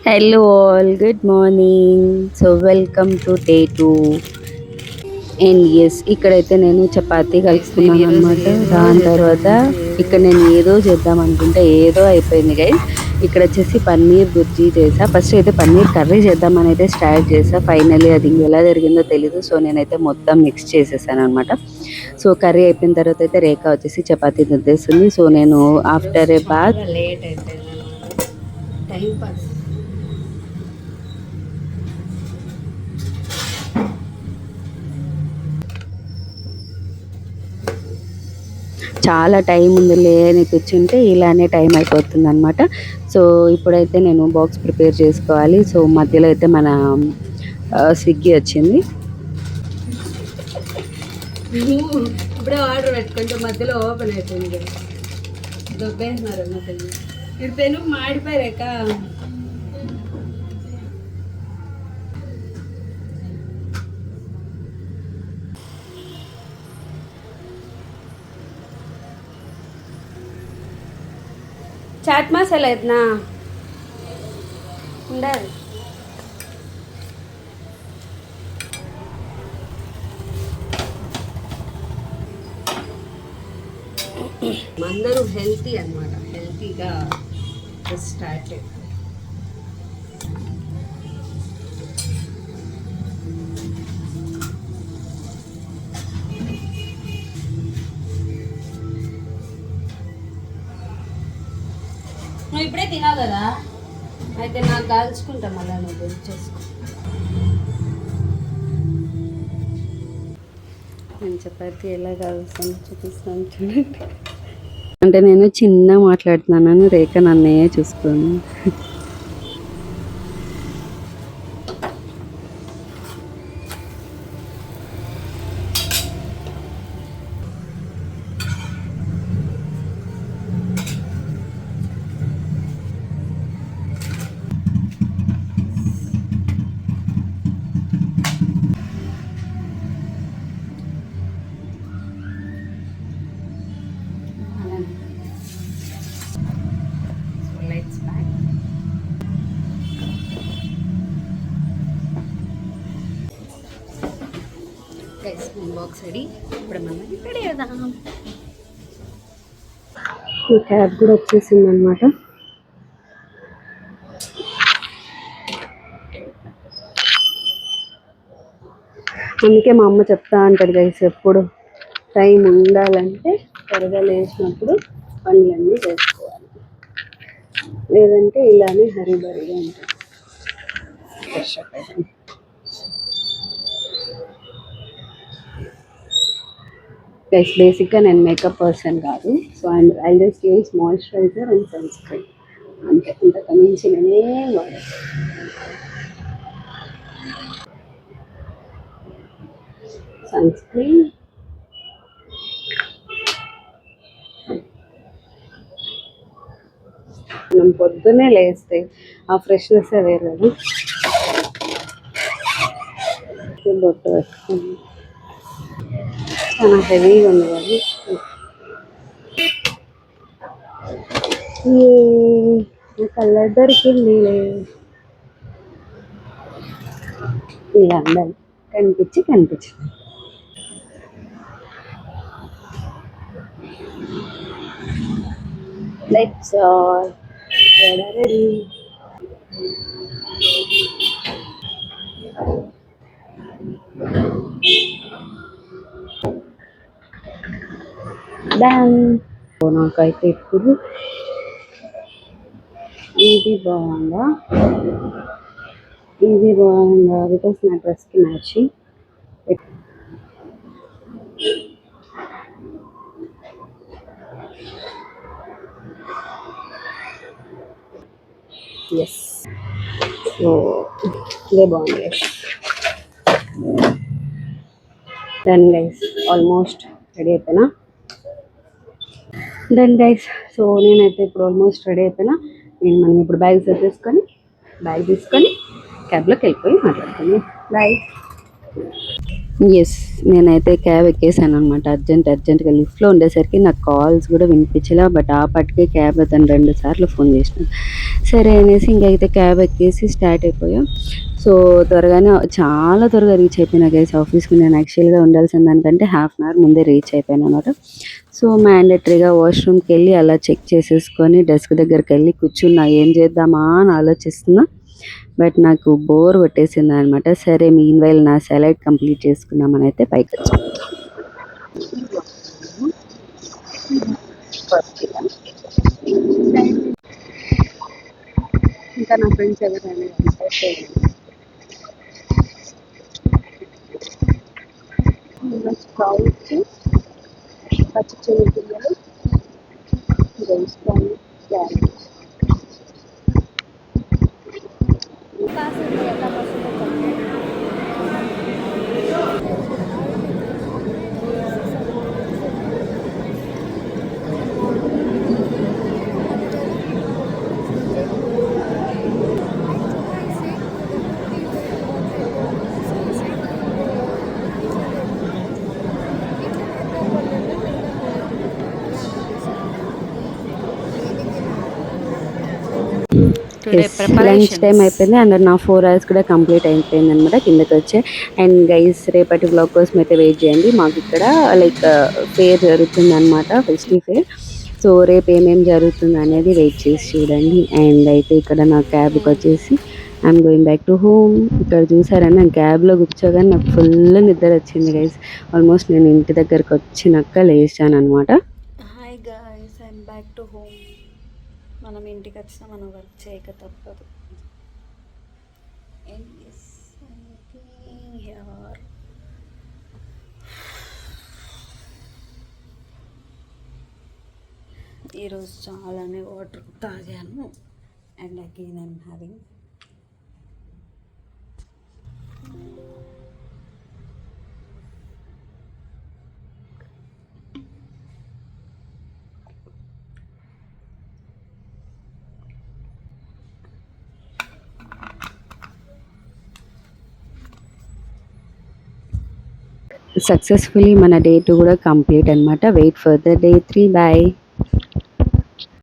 Hello all, good morning. So welcome to day 2. And ఎస్ ఇక్కడైతే నేను చపాతీ కలుపుకున్నాను అనమాట. దాని తర్వాత ఇక్కడ నేను ఏదో చేద్దాం అనుకుంటే ఏదో అయిపోయింది గైస్. ఇక్కడ వచ్చేసి పన్నీర్ బుర్జీ చేసా. ఫస్ట్ అయితే పన్నీర్ కర్రీ చేద్దామని అయితే స్టార్ట్ చేసా. ఫైనల్లీ అది ఎలా జరిగిందో తెలీదు. సో నేనైతే మొత్తం మిక్స్ చేసేసాను అనమాట. సో కర్రీ అయిపోయిన తర్వాత అయితే రేఖ వచ్చేసి చపాతీ దిద్దేస్తుంది. సో నేను ఆఫ్టర్ ఏ బాత్ లేట్ అయిపోయింది అనమాట. Time pass. చాలా టైం ఉందిలే అని కూర్చుంటే ఇలానే టైం అయిపోతుంది అనమాట. సో ఇప్పుడైతే నేను బాక్స్ ప్రిపేర్ చేసుకోవాలి. సో మధ్యలో అయితే మన స్విగ్గీ వచ్చింది. ఇప్పుడే ఆర్డర్ పెట్టుకుంటే మధ్యలో ఓపెన్ అయిపోయింది. దొబ్బేసినారు అన్నమాట. ఇప్పుడు పెను మాడిపోయాక చాట్ మసాలా ఎత్నా ఉండాలి. అందరూ హెల్తీ అనమాట. హెల్తీగా స్టార్ట్ నువ్వు ఇప్పుడే తినావు కదా, అయితే నాకు కాల్చుకుంటా మళ్ళీ నువ్వు చేసుకో. నేను చపాతీ ఎలా కాల్స్తానో చూపిస్తాను చూడండి. అంటే నేను చిన్న మాట్లాడుతున్నాను, రేఖ నన్నే చూసుకోను. Box ready. ఇప్పుడు మనం రెడీ అవుదాం. ఈ క్యాబ్ కూడా వచ్చేసింది అనమాట. అందుకే మా అమ్మ చెప్తా అంటారు గైస్, ఎప్పుడు టైం ఉండాలంటే త్వరగా లేచినప్పుడు పనులన్నీ చేసుకోవాలి, లేదంటే ఇలానే హరిబరిగా ఉంటుంది. గైస్ బేసిక్గా నేను మేకప్ పర్సన్ కాదు. So I just use moisturiser and sunscreen అంతే. అంతకు మించి నేనే వాడను. సన్ స్క్రీన్, మనం పొద్దున్నే లేస్తే ఆ ఫ్రెష్నెస్ వేరు కదా. బొట్టు పెట్టుకుని చాలా హెవీగా ఉంది కదా. ఈ కలర్ దొరికింది, ఇలా ఉండాలి, కనిపించి లెట్స్ రెడీ. నాకైతే ఇప్పుడు ఇది బాగుందా బికాస్ నా డ్రెస్కి మ్యాచింగ్. ఎస్, సో ఇదే బాగుంది. డన్ గైస్, ఆల్మోస్ట్ రెడీ అయిపోయినా. డన్ గైస్, సో నేనైతే ఇప్పుడు ఆల్మోస్ట్ రెడీ అయిపోయినా. మనం ఇప్పుడు బ్యాగ్ తీసుకొని క్యాబ్లోకి వెళ్ళిపోయి మాట్లాడుతాను. బాయ్. ఎస్, నేనైతే క్యాబ్ ఎక్కేసాను అనమాట. అర్జెంట్గా లిఫ్ట్లో ఉండేసరికి నాకు కాల్స్ కూడా వినిపించలే. బట్ ఆ పట్టుకే క్యాబ్ అతను 2 సార్లు ఫోన్ చేసినాను. సరే అనేసి ఇంకైతే క్యాబ్ ఎక్కేసి స్టార్ట్ అయిపోయాం. సో త్వరగానే చాలా త్వరగా రీచ్ అయిపోయినా గైస్ ఆఫీస్కి. నేను యాక్చువల్గా ఉండాల్సిన దానికంటే హాఫ్ అన్ అవర్ ముందే రీచ్ అయిపోయాను అనమాట. సో మ్యాండేటరీగా వాష్రూమ్కి వెళ్ళి అలా చెక్ చేసేసుకొని డెస్క్ దగ్గరికి వెళ్ళి కూర్చున్నా, ఏం చేద్దామా అని ఆలోచిస్తున్నా. బట్ నాకు బోర్ కొట్టేసింది అనమాట. సరే మీన్ వైల్ నా సెలైడ్ కంప్లీట్ చేసుకుందామని అయితే పైకి వచ్చాను. ఇంకా నా ఫ్రెండ్స్ ఎవరైనా స్ప్రౌట్స్, పచ్చి చెనిగిత్తనాలు, వేసుకొని క్యారెట్. లంచ్ టైం అయిపోయింది అండ్ నా 4 hours కూడా కంప్లీట్ అయిపోయింది అనమాట. కిందకి వచ్చే అండ్ గైస్ రేపటి బ్లాగ్ కోసం అయితే వెయిట్ చేయండి. మాకు ఇక్కడ లైక్ ఫేర్ జరుగుతుంది అనమాట, ఫెస్టివ్ ఫేర్. సో రేపు ఏమేమి జరుగుతుంది అనేది వెయిట్ చేసి చూడండి. అండ్ అయితే ఇక్కడ నా క్యాబ్కి వచ్చేసి I'm going back to home. ఇక్కడ చూసారని నేను క్యాబ్లో కూర్చోగానే నాకు ఫుల్ నిద్ర వచ్చింది గైస్. ఆల్మోస్ట్ నేను ఇంటి దగ్గరకు వచ్చినాక లేచాను అనమాట. Hi guys, I'm back to home. మనం ఇంటికి వచ్చినా మనం వర్క్ చేయక తప్పదు. ఈరోజు చాలానే వాటర్ తాగాను and again I'm having successfully మన డే 2 కూడా కంప్లీట్ అనమాట. Wait for the day 3. Bye.